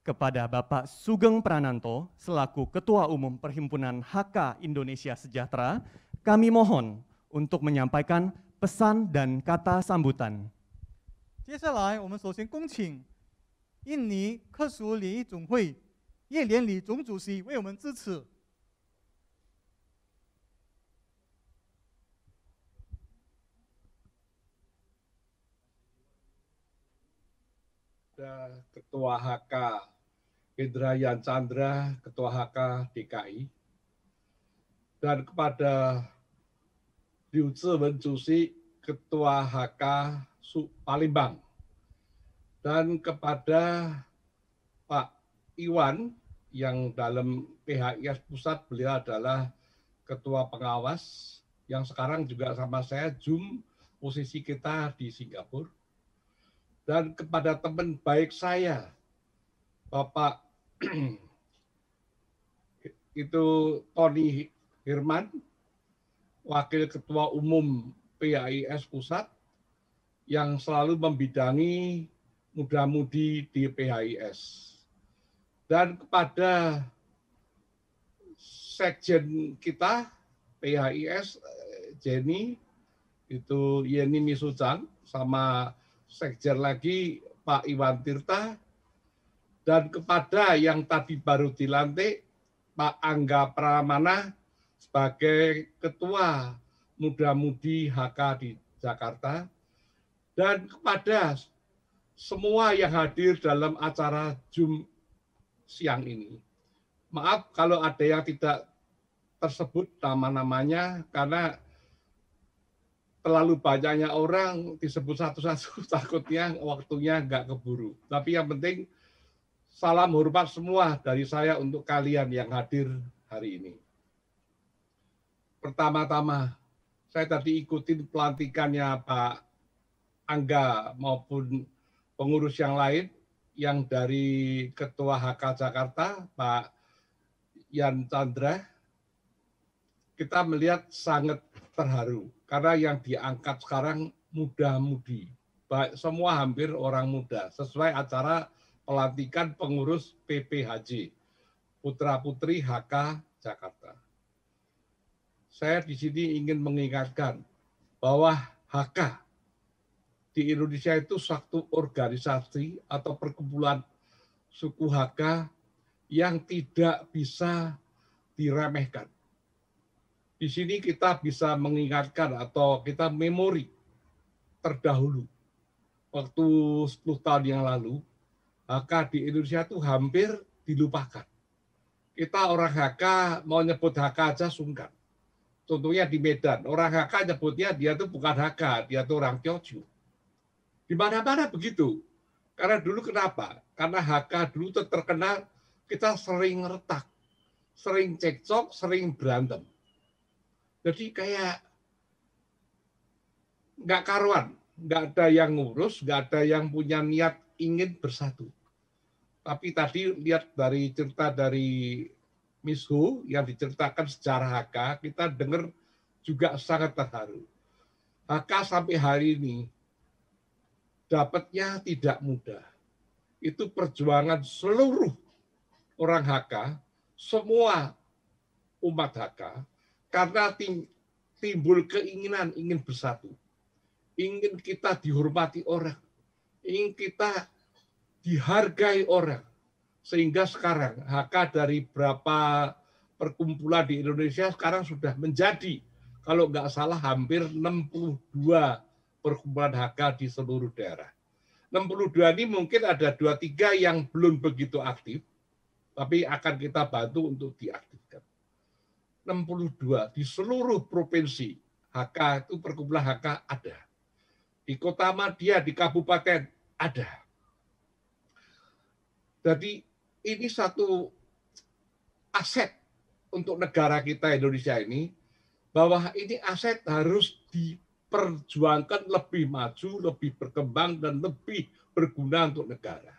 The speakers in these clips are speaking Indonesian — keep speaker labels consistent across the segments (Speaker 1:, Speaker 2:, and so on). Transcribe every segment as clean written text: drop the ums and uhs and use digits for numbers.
Speaker 1: kepada Bapak Sugeng Prananto selaku Ketua Umum Perhimpunan HK Indonesia Sejahtera, kami mohon untuk menyampaikan pesan dan kata sambutan.
Speaker 2: 接下来，我们首先恭请印尼客属联谊总会叶连理总主席为我们致辞。
Speaker 3: Ketua HK Indrayan Chandra, Ketua HK DKI, dan kepada Liu Ziwen Cusi, Ketua HK Palembang, dan kepada Pak Iwan yang dalam PHIS Pusat beliau adalah Ketua Pengawas yang sekarang juga sama saya Zoom posisi kita di Singapura. Dan kepada teman baik saya, Bapak itu Tony Hirman, Wakil Ketua Umum PHIS Pusat, yang selalu membidangi muda-mudi di PHIS. Dan kepada Sekjen kita, PHIS, Jenny, itu Yeni Misujan, sama Sekjen lagi Pak Iwan Tirta, dan kepada yang tadi baru dilantik Pak Angga Pramana sebagai Ketua Muda-Mudi HK di Jakarta, dan kepada semua yang hadir dalam acara Zoom siang ini. Maaf kalau ada yang tidak tersebut nama-namanya karena terlalu banyaknya orang disebut satu-satu, takutnya waktunya nggak keburu. Tapi yang penting salam hormat semua dari saya untuk kalian yang hadir hari ini. Pertama-tama, saya tadi ikutin pelantikannya Pak Angga maupun pengurus yang lain, yang dari Ketua HK Jakarta, Pak Yan Chandra, kita melihat sangat terharu karena yang diangkat sekarang muda-mudi, semua hampir orang muda, sesuai acara pelantikan pengurus PPHJ, Putra Putri HK Jakarta. Saya di sini ingin mengingatkan bahwa HK di Indonesia itu suatu organisasi atau perkumpulan suku HK yang tidak bisa diremehkan. Di sini kita bisa mengingatkan atau kita memori terdahulu. Waktu 10 tahun yang lalu, HK di Indonesia itu hampir dilupakan. Kita orang HK mau nyebut HK aja sungkan. Contohnya di Medan, orang HK nyebutnya dia itu bukan HK, dia itu orang Teochew. Di mana-mana begitu. Karena dulu kenapa? Karena HK dulu terkenal kita sering retak, sering cekcok, sering berantem. Jadi kayak nggak karuan, nggak ada yang ngurus, nggak ada yang punya niat ingin bersatu. Tapi tadi lihat dari cerita dari Miss Ho yang diceritakan sejarah HK, kita dengar juga sangat terharu. HK sampai hari ini dapatnya tidak mudah. Itu perjuangan seluruh orang HK, semua umat HK, karena timbul keinginan ingin bersatu. Ingin kita dihormati orang. Ingin kita dihargai orang. Sehingga sekarang HK dari berapa perkumpulan di Indonesia sekarang sudah menjadi, kalau nggak salah hampir 62 perkumpulan HK di seluruh daerah. 62 ini mungkin ada 2-3 yang belum begitu aktif, tapi akan kita bantu untuk diaktifkan. 62 di seluruh provinsi HK itu perkumpulan HK ada. Di Kota Madya, di kabupaten ada. Jadi ini satu aset untuk negara kita Indonesia ini, bahwa ini aset harus diperjuangkan lebih maju, lebih berkembang, dan lebih berguna untuk negara.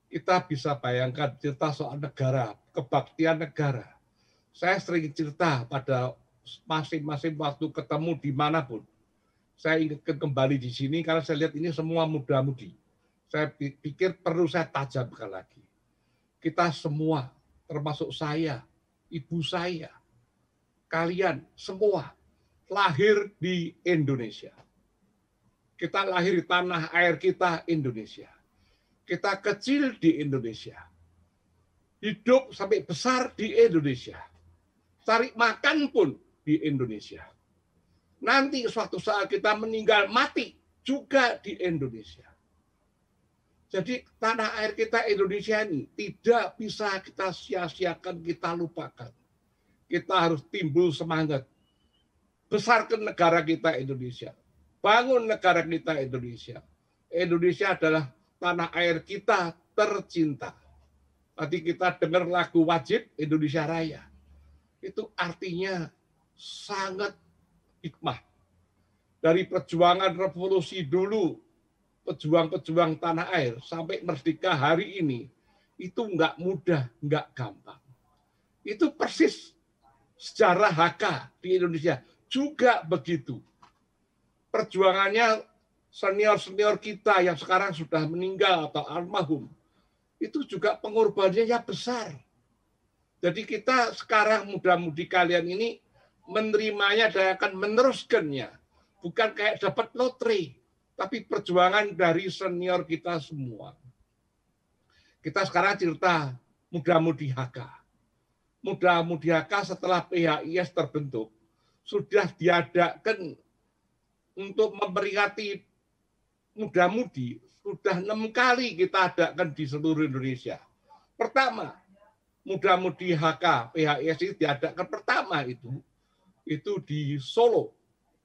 Speaker 3: Kita bisa bayangkan cerita soal negara, kebaktian negara. Saya sering cerita pada masing-masing waktu ketemu dimanapun. Saya ingatkan kembali di sini karena saya lihat ini semua muda-mudi. saya pikir perlu saya tajamkan lagi. Kita semua, termasuk saya, ibu saya, kalian semua lahir di Indonesia. Kita lahir di tanah air kita, Indonesia. Kita kecil di Indonesia. Hidup sampai besar di Indonesia. Cari makan pun di Indonesia. Nanti suatu saat kita meninggal mati juga di Indonesia. Jadi tanah air kita Indonesia ini tidak bisa kita sia-siakan, kita lupakan. Kita harus timbul semangat. Besarkan negara kita Indonesia. Bangun negara kita Indonesia. Indonesia adalah tanah air kita tercinta. Tadi kita dengar lagu wajib Indonesia Raya. Itu artinya sangat hikmah. Dari perjuangan revolusi dulu, pejuang-pejuang tanah air sampai merdeka hari ini, itu nggak mudah, nggak gampang. Itu persis sejarah HK di Indonesia juga begitu. Perjuangannya senior-senior kita yang sekarang sudah meninggal atau almarhum, itu juga pengorbanannya besar. Jadi kita sekarang muda-mudi kalian ini menerimanya dan akan meneruskannya. Bukan kayak dapat lotre, tapi perjuangan dari senior kita semua. Kita sekarang cerita muda-mudi HK. Muda-mudi HK setelah PHIS terbentuk, sudah diadakan untuk memperingati muda-mudi, sudah 6 kali kita adakan di seluruh Indonesia. Pertama, muda-mudi HK PHIS ini diadakan pertama itu di Solo,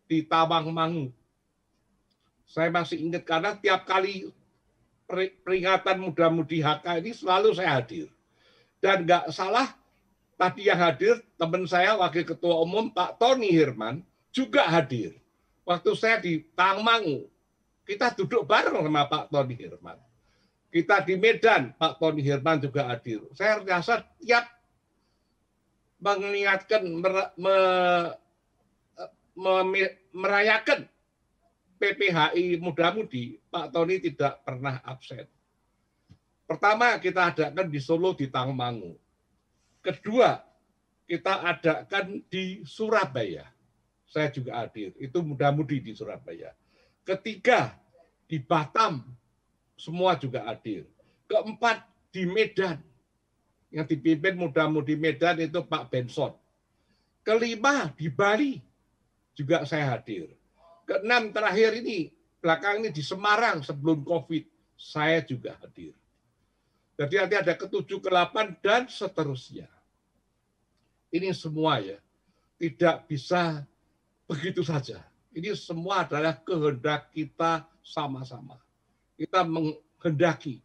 Speaker 3: di Tawangmangu. Saya masih ingat karena tiap kali peringatan muda-mudi HK ini selalu saya hadir. Dan nggak salah, tadi yang hadir teman saya Wakil Ketua Umum Pak Tony Herman juga hadir. Waktu saya di Tawangmangu, kita duduk bareng sama Pak Tony Herman. Kita di Medan, Pak Tony Herman juga hadir. Saya rasa tiap mengingatkan, merayakan PPHI Muda-Mudi, Pak Tony tidak pernah absen. Pertama, kita adakan di Solo, di Tawangmangu. Kedua, kita adakan di Surabaya. Saya juga hadir. Itu Muda-Mudi di Surabaya. Ketiga, di Batam. Semua juga hadir. Keempat, di Medan. Yang dipimpin Muda-Mudi Medan itu Pak Benson. Kelima, di Bali. Juga saya hadir. Keenam terakhir ini, belakang ini di Semarang sebelum COVID, saya juga hadir. Jadi nanti ada ke-7, ke-8, dan seterusnya. Ini semua ya, tidak bisa begitu saja. Ini semua adalah kehendak kita sama-sama. Kita menghendaki,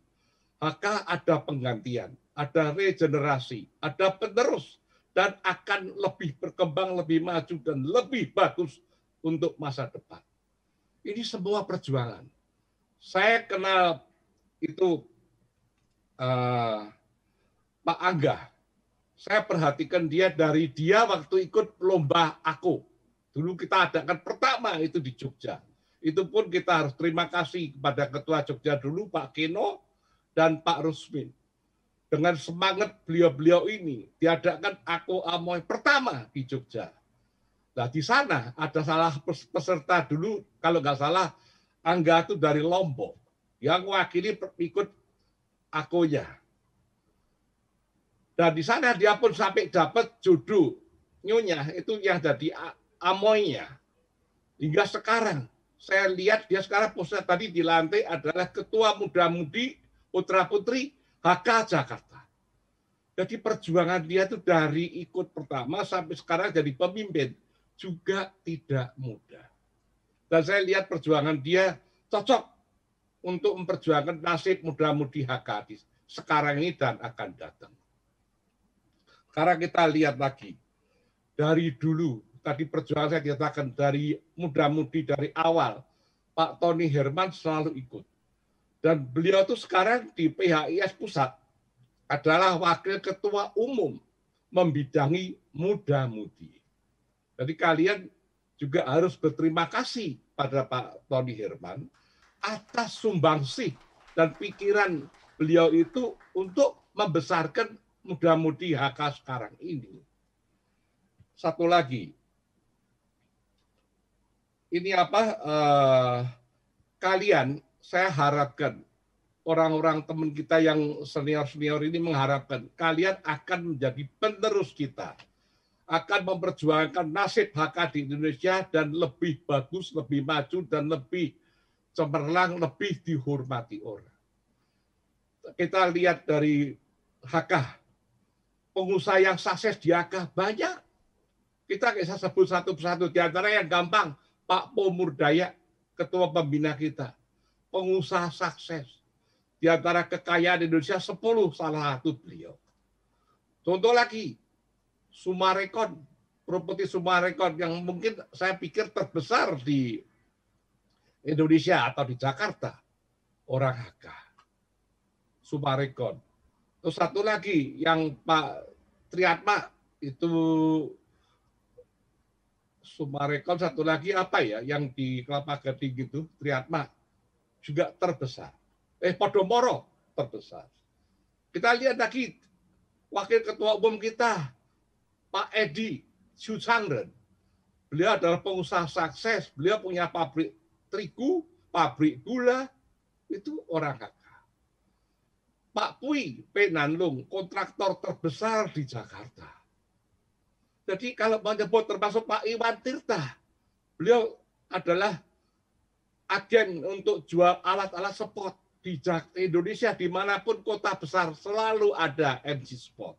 Speaker 3: maka ada penggantian, ada regenerasi, ada penerus, dan akan lebih berkembang, lebih maju, dan lebih bagus untuk masa depan. Ini semua perjuangan. Saya kenal itu Pak Angga. Saya perhatikan dia dari dia waktu ikut lomba AKO. Dulu kita adakan pertama itu di Jogja. Itu pun kita harus terima kasih kepada Ketua Jogja dulu, Pak Keno, dan Pak Rusmin. Dengan semangat beliau-beliau ini, diadakan AKO Amoy pertama di Jogja. Nah, di sana ada salah peserta dulu, kalau nggak salah, Angga itu dari Lombok, yang wakili ikut AKO-nya. Dan di sana dia pun sampai dapat jodoh nyonya, itu yang jadi Amoy-nya. Hingga sekarang, saya lihat dia sekarang posnya tadi di lantai adalah Ketua Muda-Mudi Putra-Putri HK Jakarta. Jadi perjuangan dia itu dari ikut pertama sampai sekarang jadi pemimpin juga tidak mudah. Dan saya lihat perjuangan dia cocok untuk memperjuangkan nasib muda-mudi HK sekarang ini dan akan datang. Sekarang kita lihat lagi. Dari dulu, tadi perjuangan saya katakan dari muda-mudi dari awal, Pak Tony Herman selalu ikut. Dan beliau tuh sekarang di PHIS Pusat adalah Wakil Ketua Umum membidangi muda-mudi. Jadi kalian juga harus berterima kasih pada Pak Tony Herman atas sumbangsih dan pikiran beliau itu untuk membesarkan muda-mudi HK sekarang ini. Satu lagi, ini kalian, saya harapkan orang-orang teman kita yang senior-senior ini mengharapkan kalian akan menjadi penerus kita, akan memperjuangkan nasib HK di Indonesia dan lebih bagus, lebih maju, dan lebih cemerlang, lebih dihormati orang. Kita lihat dari HK, pengusaha yang sukses di HK banyak. Kita bisa sebut satu persatu, di antara yang gampang, Pak Pomurdaya, ketua pembina kita, pengusaha sukses. Di antara kekayaan Indonesia 10, salah satu beliau. Contoh lagi, Sumarekon, properti Sumarekon yang mungkin saya pikir terbesar di Indonesia atau di Jakarta, orang HK. Sumarekon. Terus satu lagi yang Pak Triatma itu Sumarekon, satu lagi apa ya yang di Kelapa Gading gitu, Triatma juga terbesar. Podomoro terbesar. Kita lihat lagi Wakil Ketua Umum kita, Pak Edi Suchandran. Beliau adalah pengusaha sukses, beliau punya pabrik terigu, pabrik gula, itu orang HK. Pak Pui Penanlung, kontraktor terbesar di Jakarta. Jadi kalau menyebut termasuk Pak Iwan Tirta, beliau adalah agen untuk jual alat-alat sport di Indonesia, dimanapun kota besar selalu ada MC Sport.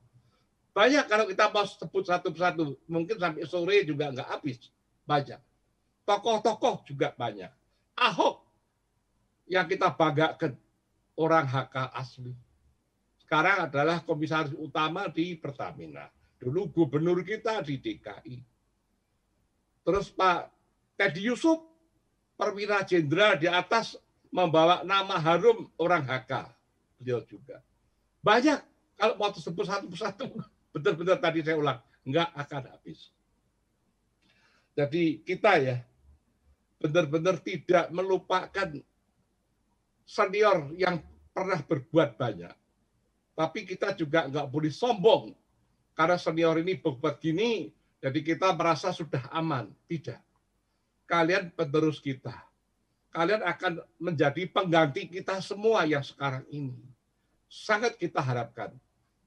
Speaker 3: Banyak kalau kita mau sebut satu persatu, mungkin sampai sore juga nggak habis. Banyak. Tokoh-tokoh juga banyak. Ahok yang kita banggakan, orang HK asli. Sekarang adalah komisaris utama di Pertamina. Dulu gubernur kita di DKI. Terus Pak Teddy Yusuf, perwira jenderal di atas, membawa nama harum orang HK. Beliau juga. Banyak, kalau mau sebut satu persatu, benar-benar tadi saya ulang, nggak akan habis. Jadi kita ya, benar-benar tidak melupakan senior yang pernah berbuat banyak. Tapi kita juga nggak boleh sombong, karena senior ini berbuat gini, jadi kita merasa sudah aman. Tidak. Kalian penerus kita. Kalian akan menjadi pengganti kita semua yang sekarang ini. Sangat kita harapkan.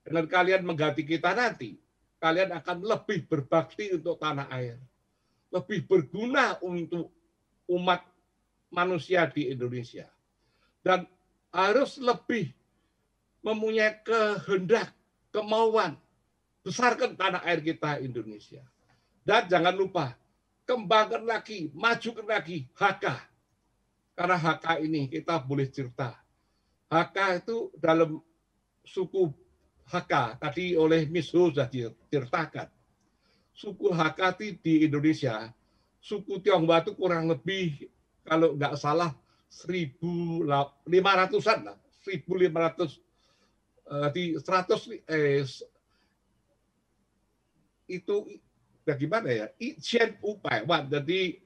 Speaker 3: Dengan kalian mengganti kita nanti, kalian akan lebih berbakti untuk tanah air. Lebih berguna untuk umat manusia di Indonesia. Dan harus lebih mempunyai kehendak, kemauan, besarkan tanah air kita Indonesia. Dan jangan lupa, kembangkan lagi, majukan lagi HK. Karena HK ini kita boleh cerita. HK itu dalam suku HK, tadi oleh Miss Ho sudah diceritakan. Suku HK di Indonesia, suku Tionghoa itu kurang lebih, kalau nggak salah, 1.500-an lah. 1.500 di 100 itu bagaimana ya? Ijen Upaiwan, jadi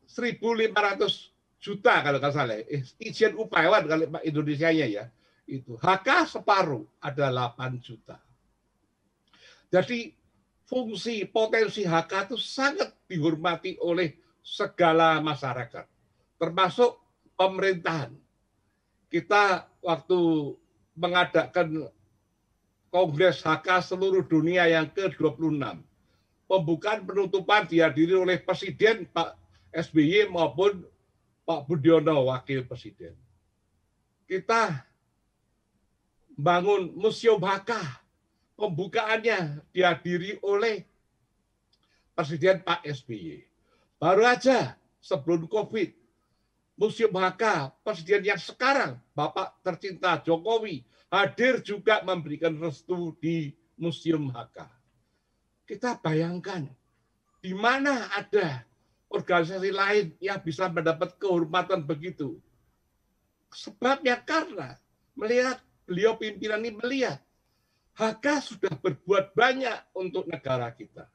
Speaker 3: 1.500 juta kalau nggak salah. Ijen Upaiwan kalau Indonesianya ya. Itu HK separuh ada 8 juta. Jadi fungsi potensi HK itu sangat dihormati oleh segala masyarakat, termasuk pemerintahan. Kita waktu mengadakan Kongres HK seluruh dunia yang ke-26, pembukaan penutupan dihadiri oleh Presiden Pak SBY maupun Pak Budiono, Wakil Presiden. Kita bangun Museum HK, pembukaannya dihadiri oleh Presiden Pak SBY. Baru aja sebelum COVID, Museum HK, Presiden yang sekarang, Bapak tercinta Jokowi, hadir juga memberikan restu di Museum HK. Kita bayangkan, di mana ada organisasi lain yang bisa mendapat kehormatan begitu. Sebabnya karena melihat beliau pimpinan ini melihat HK sudah berbuat banyak untuk negara kita.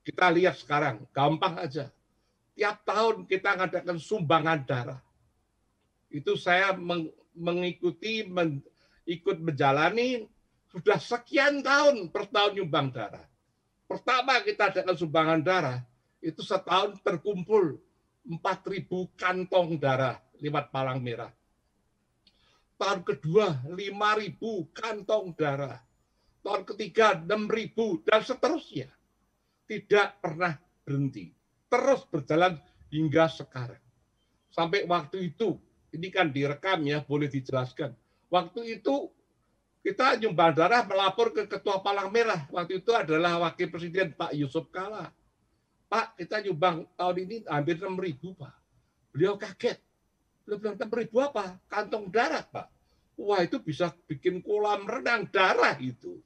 Speaker 3: Kita lihat sekarang, gampang aja. Tiap tahun kita mengadakan sumbangan darah. Itu saya ikut menjalani sudah sekian tahun per tahun nyumbang darah. Pertama kita adakan sumbangan darah, itu setahun terkumpul 4.000 kantong darah lewat Palang Merah. Tahun kedua 5.000 kantong darah. Tahun ketiga 6.000 dan seterusnya. Tidak pernah berhenti. Terus berjalan hingga sekarang. Sampai waktu itu, ini kan direkam ya, boleh dijelaskan. Waktu itu kita nyumbang darah melapor ke Ketua Palang Merah. Waktu itu adalah Wakil Presiden Pak Yusuf Kala. Pak, kita nyumbang tahun ini hampir 6.000, Pak. Beliau kaget. Beliau bilang, 6.000 apa? Kantong darah, Pak. Wah, itu bisa bikin kolam renang darah itu.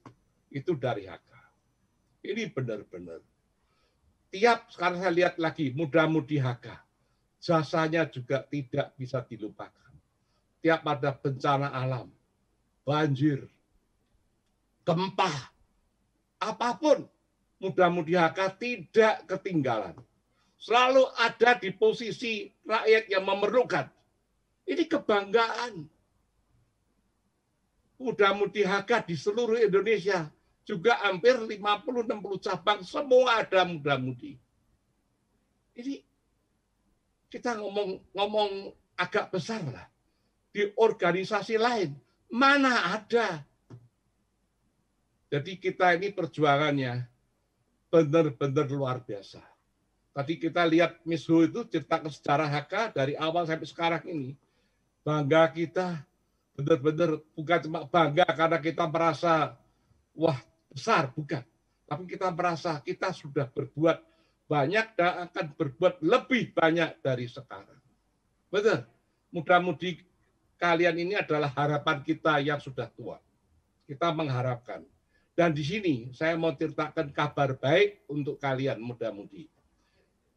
Speaker 3: Itu dari HK. Ini benar-benar. Tiap sekarang saya lihat lagi, mudah-mudi HK. Jasanya juga tidak bisa dilupakan. Tiap ada bencana alam, banjir, gempa, apapun, mudah-mudi HK tidak ketinggalan. Selalu ada di posisi rakyat yang memerlukan. Ini kebanggaan. Mudah-mudi HK di seluruh Indonesia. Juga hampir 50-60 cabang, semua ada mudah-mudi. Ini kita ngomong agak besar lah. Di organisasi lain, mana ada. Jadi kita ini perjuangannya benar-benar luar biasa. Tadi kita lihat Miss Ho itu cerita sejarah HK dari awal sampai sekarang ini. Bangga kita, benar-benar bukan cuma bangga karena kita merasa, wah besar, bukan. Tapi kita merasa kita sudah berbuat banyak dan akan berbuat lebih banyak dari sekarang. Betul. Mudah-mudi kalian ini adalah harapan kita yang sudah tua. Kita mengharapkan. Dan di sini saya mau ceritakan kabar baik untuk kalian mudah-mudi.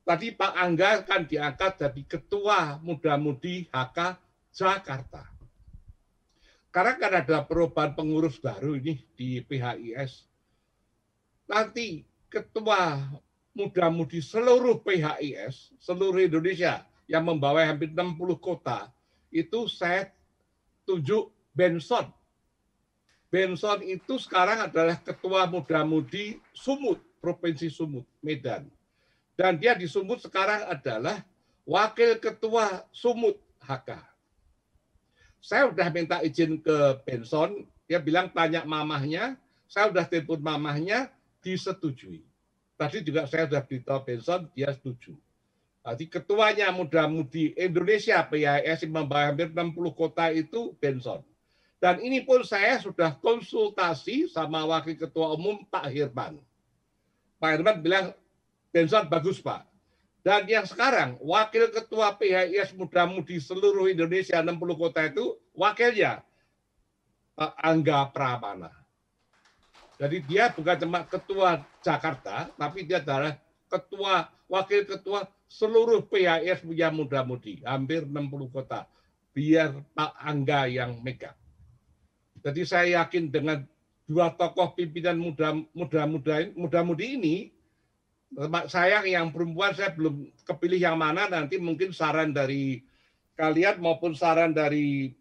Speaker 3: Tadi Pak Angga kan diangkat jadi Ketua Mudah-mudi HK Jakarta. Karena kan ada perubahan pengurus baru ini di PHIS. Nanti Ketua Mudah-mudi seluruh PHIS, seluruh Indonesia yang membawa hampir 60 kota, itu saya tunjuk Benson. Benson itu sekarang adalah Ketua Mudah-mudi Sumut, Provinsi Sumut, Medan. Dan dia di Sumut sekarang adalah Wakil Ketua Sumut HK. Saya sudah minta izin ke Benson, dia bilang tanya mamahnya, saya sudah telepon mamahnya, disetujui. Tadi juga saya sudah beritahu Benson, dia setuju. Tadi ketuanya Mudah-mudi Indonesia, PHIS yang membawa hampir 60 kota itu Benson. Dan ini pun saya sudah konsultasi sama Wakil Ketua Umum Pak Hirman. Pak Hirman bilang, Benson bagus Pak. Dan yang sekarang, Wakil Ketua PHIS Mudah-mudi seluruh Indonesia 60 kota itu, wakilnya Pak Angga Pramana. Jadi dia bukan cuma Ketua Jakarta, tapi dia adalah Wakil Ketua seluruh PHIS punya Mudah-mudi, hampir 60 kota. Biar Pak Angga yang megang. Jadi saya yakin dengan dua tokoh pimpinan mudah-mudi ini, sayang yang perempuan saya belum kepilih yang mana, nanti mungkin saran dari kalian maupun saran dari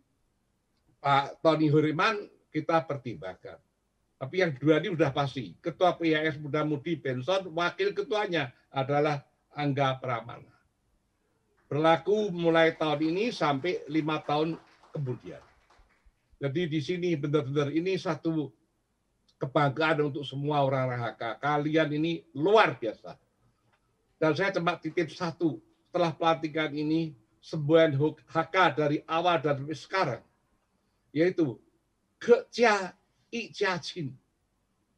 Speaker 3: Pak Tony Huriman kita pertimbangkan. Tapi yang dua ini sudah pasti. Ketua PHIS Mudah-mudi Benson, wakil ketuanya adalah Angga Pramana. Berlaku mulai tahun ini sampai 5 tahun kemudian. Jadi di sini benar-benar ini satu kebanggaan untuk semua orang-orang HK. Kalian ini luar biasa. Dan saya cuma titip satu, setelah pelantikan ini, semboyan HK dari awal dan sampai sekarang, yaitu Kecia Ijacin.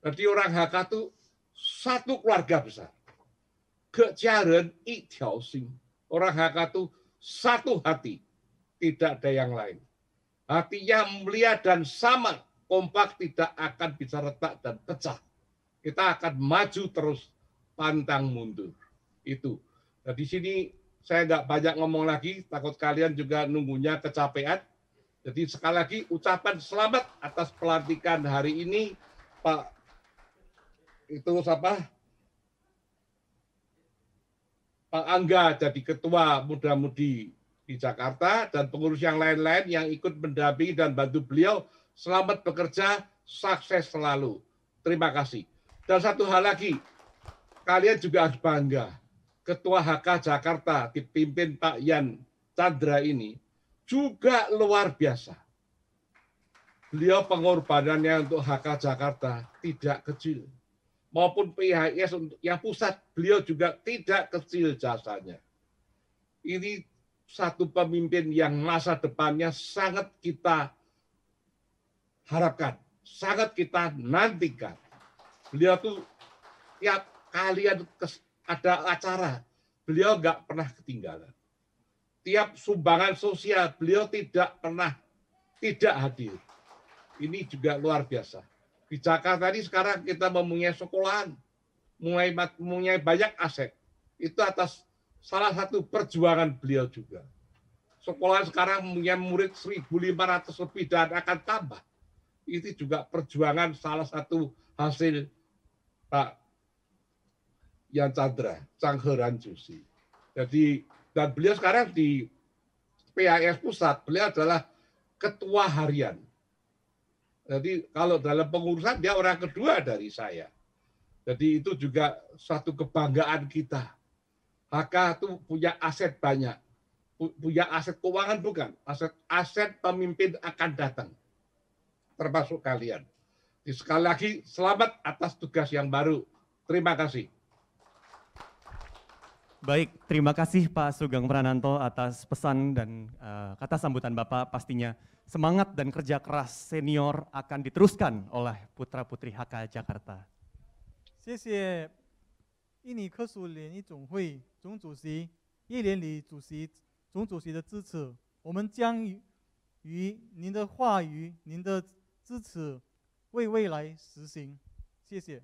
Speaker 3: Jadi orang HK itu satu keluarga besar. Kejaran Itiaosing. Orang HK itu satu hati, tidak ada yang lain. Hatinya mulia dan sama, kompak, tidak akan bisa retak dan pecah. Kita akan maju terus, pantang mundur. Itu. Nah, di sini saya nggak banyak ngomong lagi, takut kalian juga nunggunya kecapean. Jadi sekali lagi ucapan selamat atas pelantikan hari ini, Pak Angga jadi Ketua Mudah-mudi di Jakarta dan pengurus yang lain-lain yang ikut mendampingi dan bantu beliau. Selamat bekerja, sukses selalu. Terima kasih. Dan satu hal lagi, kalian juga harus bangga. Ketua HK Jakarta dipimpin Pak Yan Chandra ini juga luar biasa. Beliau pengorbanannya untuk HK Jakarta tidak kecil. Maupun PHIS untuk yang pusat, beliau juga tidak kecil jasanya. Ini satu pemimpin yang masa depannya sangat kita harapkan, sangat kita nantikan. Beliau tuh tiap kalian ada acara, beliau nggak pernah ketinggalan. Tiap sumbangan sosial, beliau tidak pernah tidak hadir. Ini juga luar biasa. Di Jakarta ini sekarang kita mempunyai sekolahan, mempunyai banyak aset. Itu atas salah satu perjuangan beliau juga. Sekolah sekarang mempunyai murid 1.500 lebih dan akan tambah. Itu juga perjuangan salah satu hasil Pak Yan Chandra, Changheran Jusi. Jadi, dan beliau sekarang di PHIS Pusat, beliau adalah ketua harian. Jadi kalau dalam pengurusan dia orang kedua dari saya. Jadi itu juga suatu kebanggaan kita. HK itu punya aset banyak. Punya aset keuangan bukan, aset pemimpin akan datang. Termasuk kalian. Jadi sekali lagi selamat atas tugas yang baru. Terima kasih.
Speaker 1: Baik, terima kasih Pak Sugeng Prananto atas pesan dan kata sambutan Bapak. Pastinya semangat dan kerja keras senior akan diteruskan oleh putra-putri HK Jakarta.
Speaker 2: 谢谢印尼科属联谊总会总主席叶连理总主席的支持，我们将于您的话语、您的支持为未来实行。谢谢。